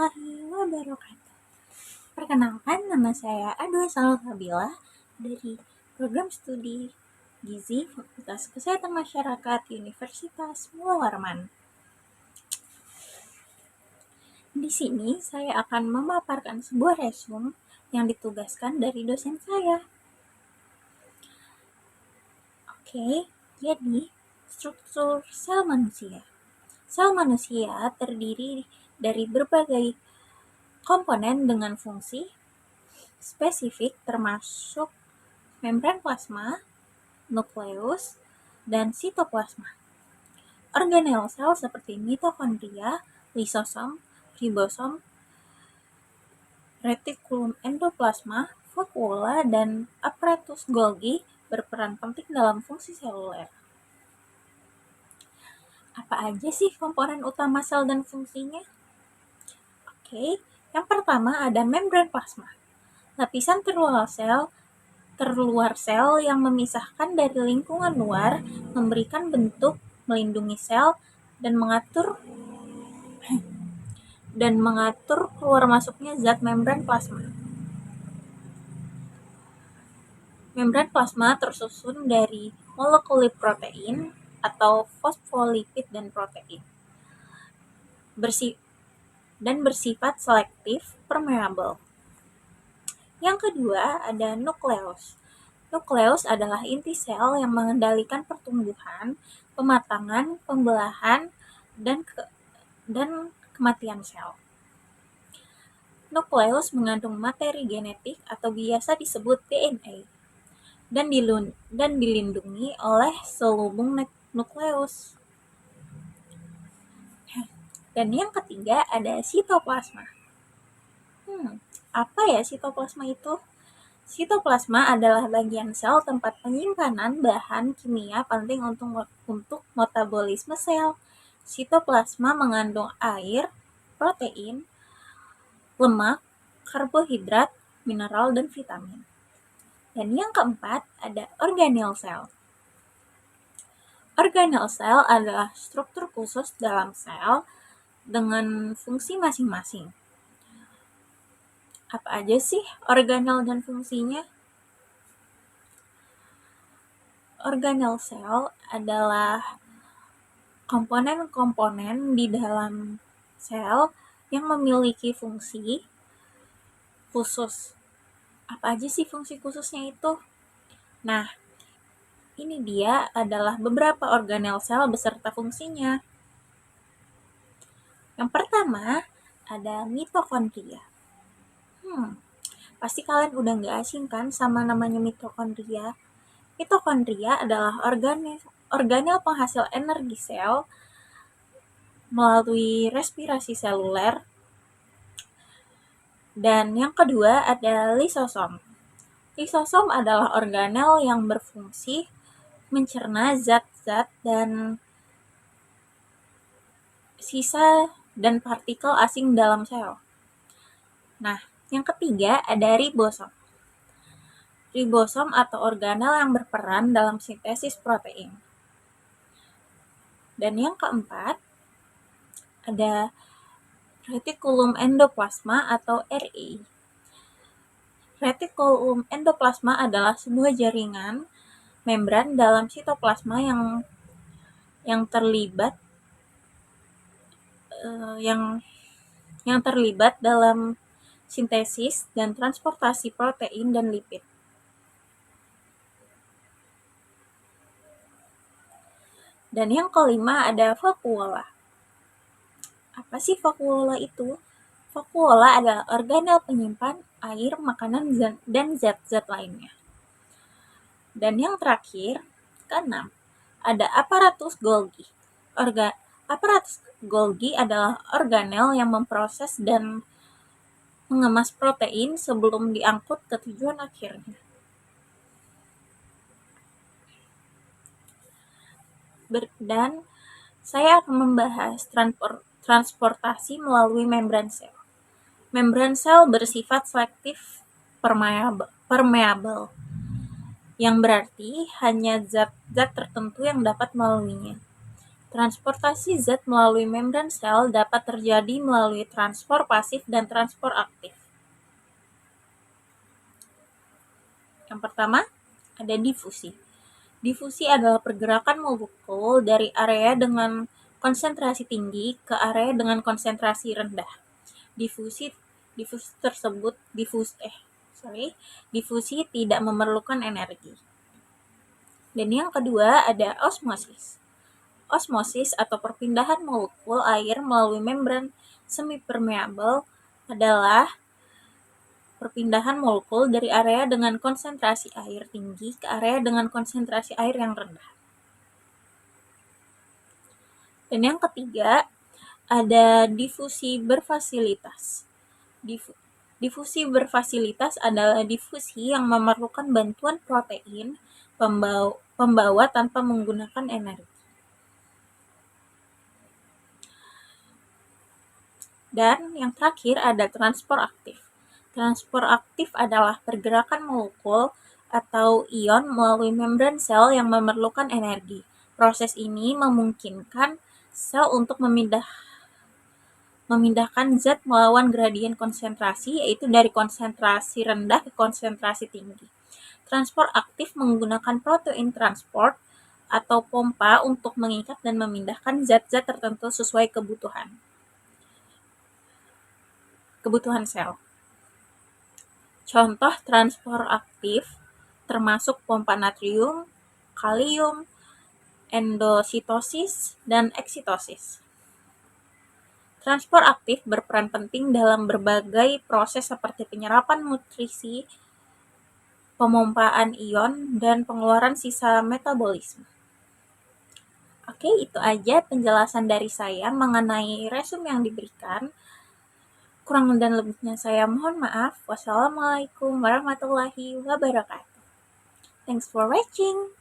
warahmatullahi wabarakatuh. Perkenalkan, nama saya Adwa Salsabila dari Program Studi Gizi Fakultas Kesehatan Masyarakat Universitas Mula Warman. Di sini saya akan memaparkan sebuah resume yang ditugaskan dari dosen saya. Oke, jadi struktur sel manusia. Sel manusia terdiri dari berbagai komponen dengan fungsi spesifik termasuk membran plasma, nukleus, dan sitoplasma. Organel sel seperti mitokondria, lisosom, ribosom, retikulum endoplasma, vakuola, dan aparatus Golgi berperan penting dalam fungsi seluler. Apa aja sih komponen utama sel dan fungsinya? Oke, yang pertama ada membran plasma. Lapisan terluar sel yang memisahkan dari lingkungan luar, memberikan bentuk, melindungi sel, dan mengatur keluar masuknya zat membran plasma. Membran plasma tersusun dari molekul protein atau fosfolipid dan protein. Bersifat selektif, permeabel. Yang kedua ada nukleus. Nukleus adalah inti sel yang mengendalikan pertumbuhan, pematangan, pembelahan, dan kematian sel. Nukleus mengandung materi genetik atau biasa disebut DNA dan dilindungi oleh selubung nukleus. Dan yang ketiga ada sitoplasma. Apa ya sitoplasma itu? Sitoplasma adalah bagian sel tempat penyimpanan bahan kimia penting untuk metabolisme sel. Sitoplasma mengandung air, protein, lemak, karbohidrat, mineral, dan vitamin. Dan yang keempat ada organel sel. Organel sel adalah struktur khusus dalam sel dengan fungsi masing-masing. Apa aja sih organel dan fungsinya? Organel sel adalah komponen-komponen di dalam sel yang memiliki fungsi khusus. Apa aja sih fungsi khususnya itu? Nah, ini dia adalah beberapa organel sel beserta fungsinya. Yang pertama, ada mitokondria. Pasti kalian udah gak asing kan sama namanya mitokondria. Mitokondria adalah organel penghasil energi sel melalui respirasi seluler. Dan yang kedua ada lisosom. Lisosom adalah organel yang berfungsi mencerna zat-zat dan sisa dan partikel asing dalam sel. Nah, yang ketiga ada ribosom. Ribosom atau organel yang berperan dalam sintesis protein. Dan yang keempat ada retikulum endoplasma atau RE. Retikulum endoplasma adalah sebuah jaringan membran dalam sitoplasma yang terlibat dalam sintesis dan transportasi protein dan lipid. Dan yang kelima ada vakuola. Apa sih vakuola itu? Vakuola adalah organel penyimpan air, makanan, dan zat-zat lainnya. Dan yang terakhir, keenam, ada aparatus Golgi. Aparatus Golgi adalah organel yang memproses dan mengemas protein sebelum diangkut ke tujuan akhirnya. Dan saya akan membahas transportasi melalui membran sel. Membran sel bersifat selektif permeabel, yang berarti hanya zat-zat tertentu yang dapat melaluinya. Transportasi zat melalui membran sel dapat terjadi melalui transport pasif dan transport aktif. Yang pertama, ada difusi. Difusi adalah pergerakan molekul dari area dengan konsentrasi tinggi ke area dengan konsentrasi rendah. Difusi tidak memerlukan energi. Dan yang kedua ada osmosis. Osmosis atau perpindahan molekul air melalui membran semipermeabel adalah perpindahan molekul dari area dengan konsentrasi air tinggi ke area dengan konsentrasi air yang rendah. Dan yang ketiga, ada difusi berfasilitas. Difusi berfasilitas adalah difusi yang memerlukan bantuan protein pembawa tanpa menggunakan energi. Dan yang terakhir ada transport aktif. Transport aktif adalah pergerakan molekul atau ion melalui membran sel yang memerlukan energi. Proses ini memungkinkan sel untuk memindahkan zat melawan gradien konsentrasi, yaitu dari konsentrasi rendah ke konsentrasi tinggi. Transport aktif menggunakan protein transport atau pompa untuk mengikat dan memindahkan zat-zat tertentu sesuai kebutuhan sel. Contoh transport aktif termasuk pompa natrium, kalium, endositosis, dan eksitosis. Transport aktif berperan penting dalam berbagai proses seperti penyerapan nutrisi, pemompaan ion, dan pengeluaran sisa metabolisme. Oke, itu aja penjelasan dari saya mengenai resum yang diberikan. Kurang dan lebihnya saya mohon maaf. Wassalamualaikum warahmatullahi wabarakatuh. Thanks for watching.